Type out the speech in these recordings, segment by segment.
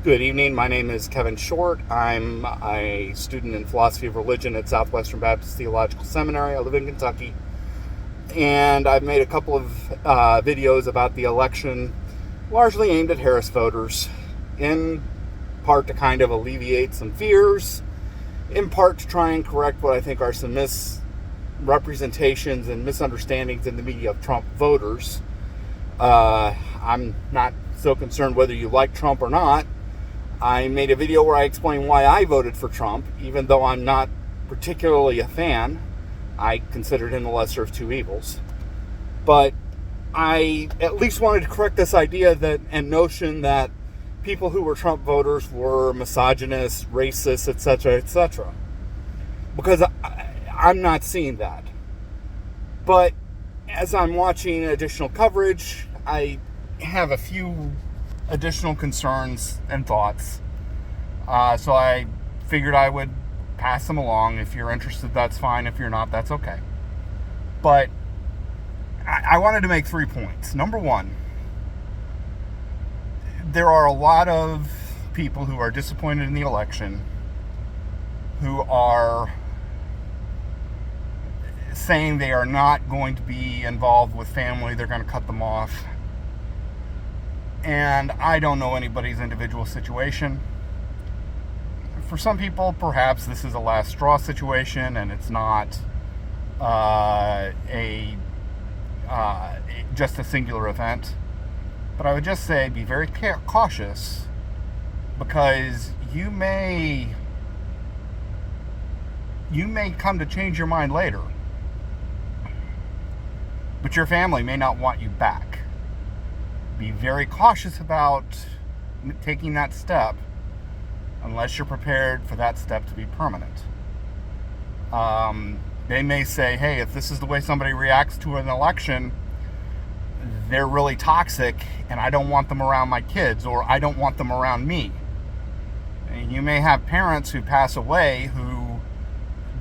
Good evening. My name is Kevin Short. I'm a student in philosophy of religion at Southwestern Baptist Theological Seminary. I live in Kentucky. And I've made a couple of videos about the election, largely aimed at Harris voters, in part to kind of alleviate some fears, in part to try and correct what I think are some misrepresentations and misunderstandings in the media of Trump voters. I'm not so concerned whether you like Trump or not. I made a video where I explain why I voted for Trump, even though I'm not particularly a fan. I considered him the lesser of two evils. But I at least wanted to correct this idea and notion that people who were Trump voters were misogynists, racists, etc., etc. Because I'm not seeing that. But as I'm watching additional coverage, I have a few additional concerns and thoughts. So I figured I would pass them along. If you're interested, that's fine. If you're not, that's okay. But I wanted to make 3 points. Number one, there are a lot of people who are disappointed in the election, who are saying they are not going to be involved with family, they're going to cut them off. And I don't know anybody's individual situation. For some people, perhaps this is a last straw situation and it's not just a singular event. But I would just say be very cautious, because you may come to change your mind later, but your family may not want you back. Be very cautious about taking that step unless you're prepared for that step to be permanent. They may say, hey, if this is the way somebody reacts to an election, they're really toxic and I don't want them around my kids, or I don't want them around me. And you may have parents who pass away who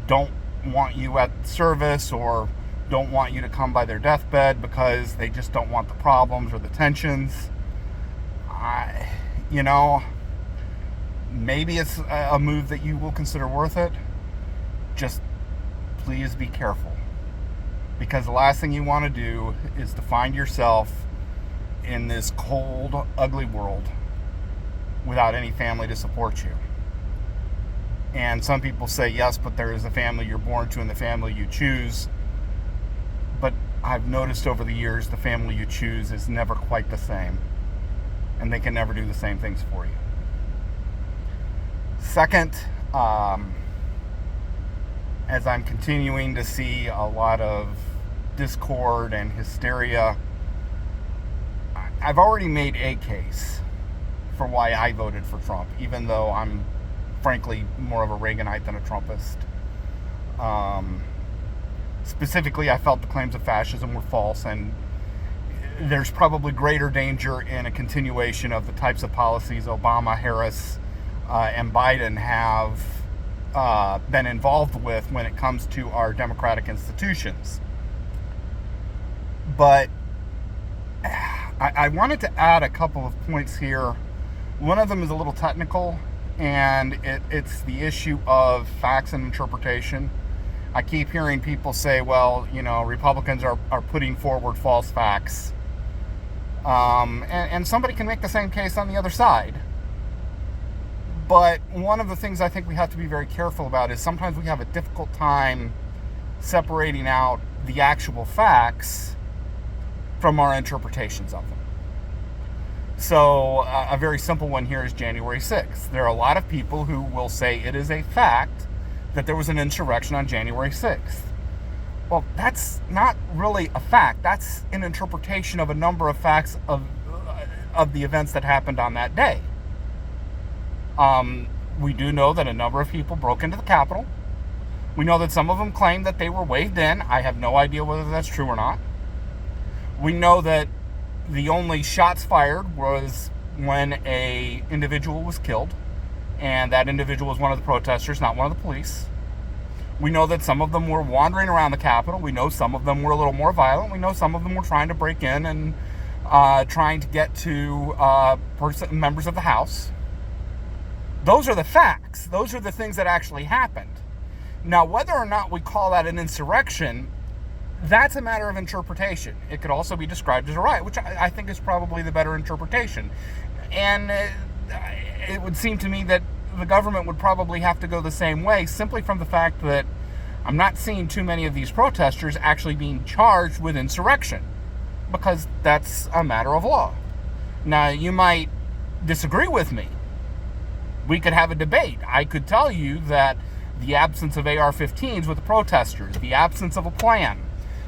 don't want you at service, or don't want you to come by their deathbed because they just don't want the problems or the tensions. Maybe it's a move that you will consider worth it. Just please be careful, because the last thing you want to do is to find yourself in this cold, ugly world without any family to support you. And some people say, yes, but there is a family you're born to and the family you choose. But I've noticed over the years, the family you choose is never quite the same, and they can never do the same things for you. Second, as I'm continuing to see a lot of discord and hysteria, I've already made a case for why I voted for Trump, even though I'm frankly more of a Reaganite than a Trumpist. Specifically, I felt the claims of fascism were false, and there's probably greater danger in a continuation of the types of policies Obama, Harris, and Biden have been involved with when it comes to our democratic institutions. But I wanted to add a couple of points here. One of them is a little technical, and it's the issue of facts and interpretation. I keep hearing people say, well, Republicans are putting forward false facts. And somebody can make the same case on the other side. But one of the things I think we have to be very careful about is sometimes we have a difficult time separating out the actual facts from our interpretations of them. So a very simple one here is January 6th. There are a lot of people who will say it is a fact that there was an insurrection on January 6th. Well, that's not really a fact. That's an interpretation of a number of facts of the events that happened on that day. We do know that a number of people broke into the Capitol. We know that some of them claim that they were waved in. I have no idea whether that's true or not. We know that the only shots fired was when a individual was killed, and that individual was one of the protesters, not one of the police. We know that some of them were wandering around the Capitol. We know some of them were a little more violent. We know some of them were trying to break in and trying to get to members of the House. Those are the facts. Those are the things that actually happened. Now, whether or not we call that an insurrection, that's a matter of interpretation. It could also be described as a riot, which I think is probably the better interpretation. And it would seem to me that the government would probably have to go the same way, simply from the fact that I'm not seeing too many of these protesters actually being charged with insurrection, because that's a matter of law. Now, you might disagree with me. We could have a debate. I could tell you that the absence of AR-15s with the protesters, the absence of a plan,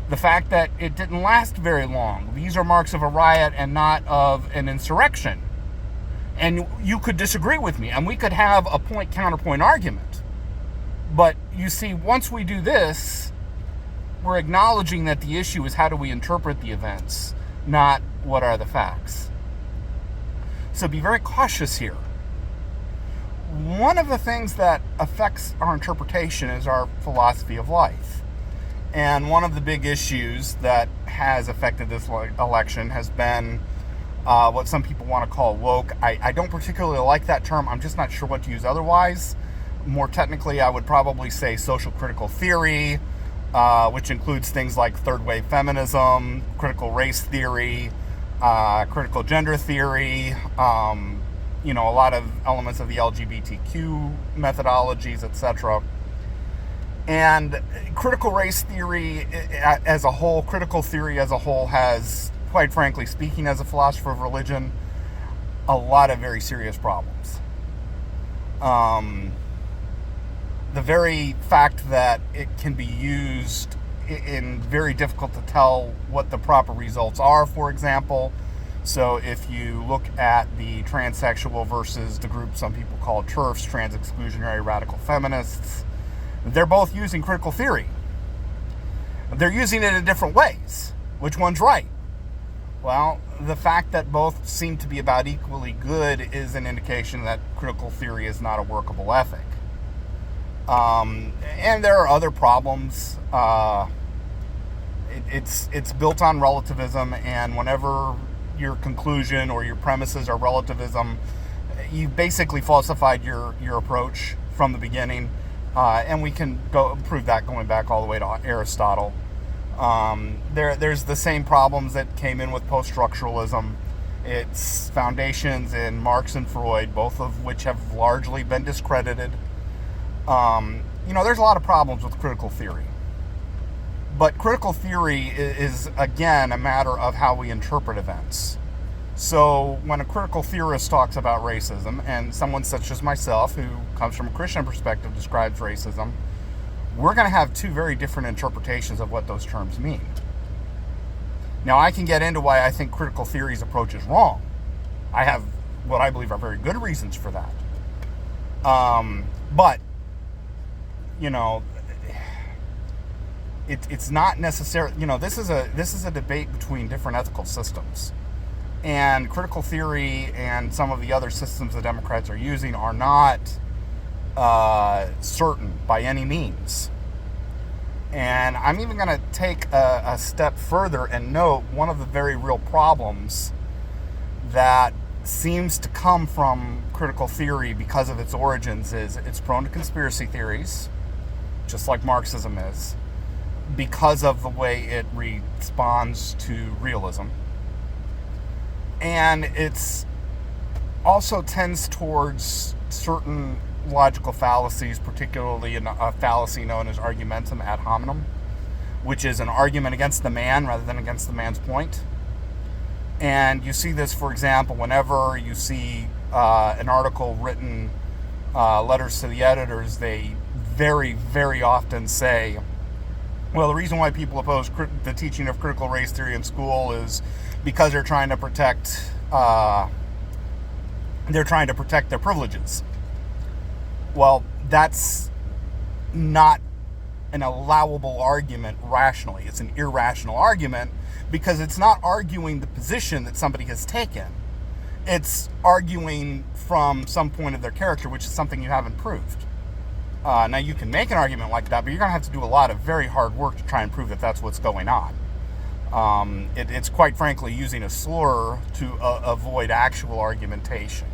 the fact that it didn't last very long, these are marks of a riot and not of an insurrection. And you could disagree with me, and we could have a point-counterpoint argument. But you see, once we do this, we're acknowledging that the issue is how do we interpret the events, not what are the facts. So be very cautious here. One of the things that affects our interpretation is our philosophy of life. And one of the big issues that has affected this election has been what some people want to call woke. I don't particularly like that term. I'm just not sure what to use otherwise. More technically, I would probably say social critical theory, which includes things like third wave feminism, critical race theory, critical gender theory, a lot of elements of the LGBTQ methodologies, etc. And critical race theory as a whole, critical theory as a whole has, quite frankly speaking, as a philosopher of religion, a lot of very serious problems. The very fact that it can be used in very difficult to tell what the proper results are, for example. So if you look at the transsexual versus the group some people call TERFs, trans-exclusionary radical feminists, they're both using critical theory. They're using it in different ways. Which one's right? Well, the fact that both seem to be about equally good is an indication that critical theory is not a workable ethic. And there are other problems. It's built on relativism, and whenever your conclusion or your premises are relativism, you basically falsified your approach from the beginning, and we can prove that going back all the way to Aristotle. There's the same problems that came in with post-structuralism. Its foundations in Marx and Freud, both of which have largely been discredited. There's a lot of problems with critical theory. But critical theory is, again, a matter of how we interpret events. So when a critical theorist talks about racism, and someone such as myself, who comes from a Christian perspective, describes racism, we're going to have two very different interpretations of what those terms mean. Now, I can get into why I think critical theory's approach is wrong. I have what I believe are very good reasons for that. But it's not necessarily, this is a debate between different ethical systems, and critical theory and some of the other systems the Democrats are using are not certain by any means. And I'm even going to take a step further and note one of the very real problems that seems to come from critical theory because of its origins is it's prone to conspiracy theories, just like Marxism is, because of the way it responds to realism. And it's also tends towards certain logical fallacies, particularly a fallacy known as argumentum ad hominem, which is an argument against the man rather than against the man's point. And you see this, for example, whenever you see an article written, letters to the editors, they very, very often say, well, the reason why people oppose the teaching of critical race theory in school is because they're trying to protect their privileges. Well, that's not an allowable argument rationally. It's an irrational argument because it's not arguing the position that somebody has taken. It's arguing from some point of their character, which is something you haven't proved. Now, you can make an argument like that, but you're going to have to do a lot of very hard work to try and prove that that's what's going on. It's quite frankly using a slur to avoid actual argumentation.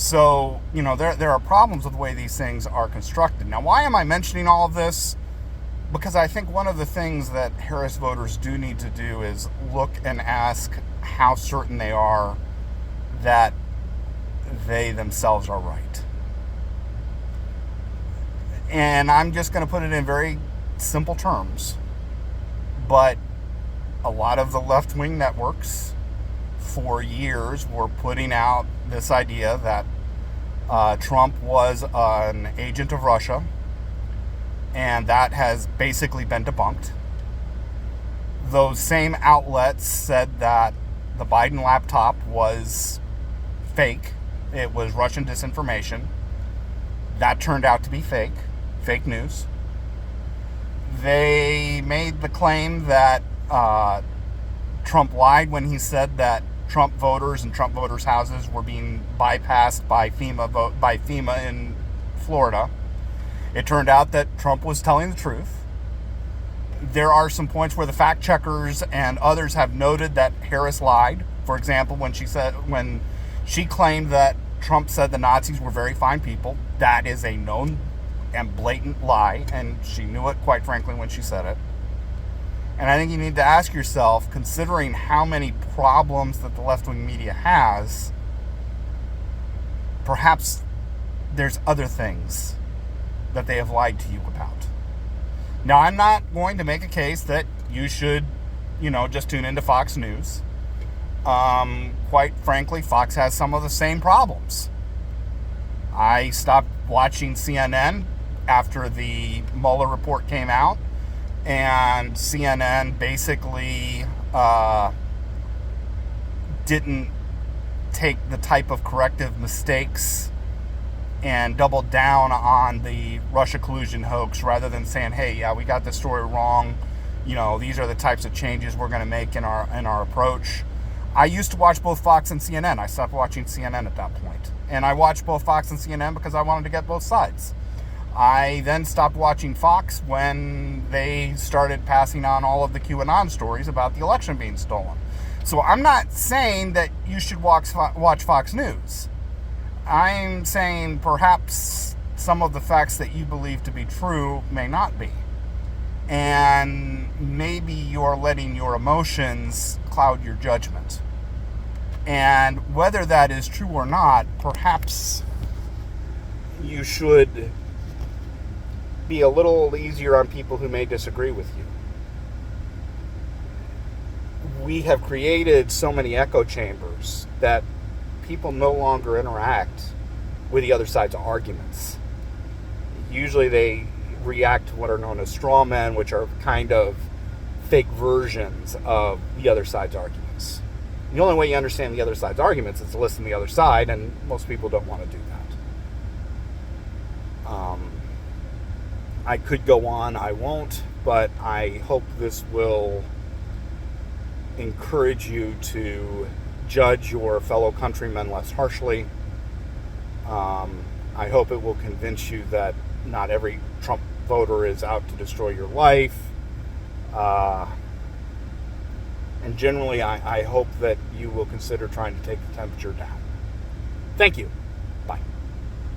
So, there are problems with the way these things are constructed. Now, why am I mentioning all of this? Because I think one of the things that Harris voters do need to do is look and ask how certain they are that they themselves are right. And I'm just going to put it in very simple terms. But a lot of the left-wing networks for years were putting out this idea that Trump was an agent of Russia, and that has basically been debunked. Those same outlets said that the Biden laptop was fake. It was Russian disinformation. That turned out to be fake news. They made the claim that Trump lied when he said that Trump voters and Trump voters' houses were being bypassed by FEMA in Florida. It turned out that Trump was telling the truth. There are some points where the fact checkers and others have noted that Harris lied. For example, when she claimed that Trump said the Nazis were very fine people, that is a known and blatant lie, and she knew it, quite frankly, when she said it. And I think you need to ask yourself, considering how many problems that the left-wing media has, perhaps there's other things that they have lied to you about. Now, I'm not going to make a case that you should, just tune into Fox News. Quite frankly, Fox has some of the same problems. I stopped watching CNN after the Mueller report came out, and CNN basically didn't take the type of corrective mistakes and doubled down on the Russia collusion hoax rather than saying, hey, yeah, we got this story wrong. These are the types of changes we're going to make in our approach. I used to watch both Fox and CNN. I stopped watching CNN at that point. And I watched both Fox and CNN because I wanted to get both sides. I then stopped watching Fox when they started passing on all of the QAnon stories about the election being stolen. So I'm not saying that you should watch Fox News. I'm saying perhaps some of the facts that you believe to be true may not be. And maybe you're letting your emotions cloud your judgment. And whether that is true or not, perhaps you should be a little easier on people who may disagree with you. We have created so many echo chambers that people no longer interact with the other side's arguments. Usually they react to what are known as straw men, which are kind of fake versions of the other side's arguments. The only way you understand the other side's arguments is to listen to the other side, and most people don't want to do that. I could go on, I won't, but I hope this will encourage you to judge your fellow countrymen less harshly. I hope it will convince you that not every Trump voter is out to destroy your life. And generally, I hope that you will consider trying to take the temperature down. Thank you.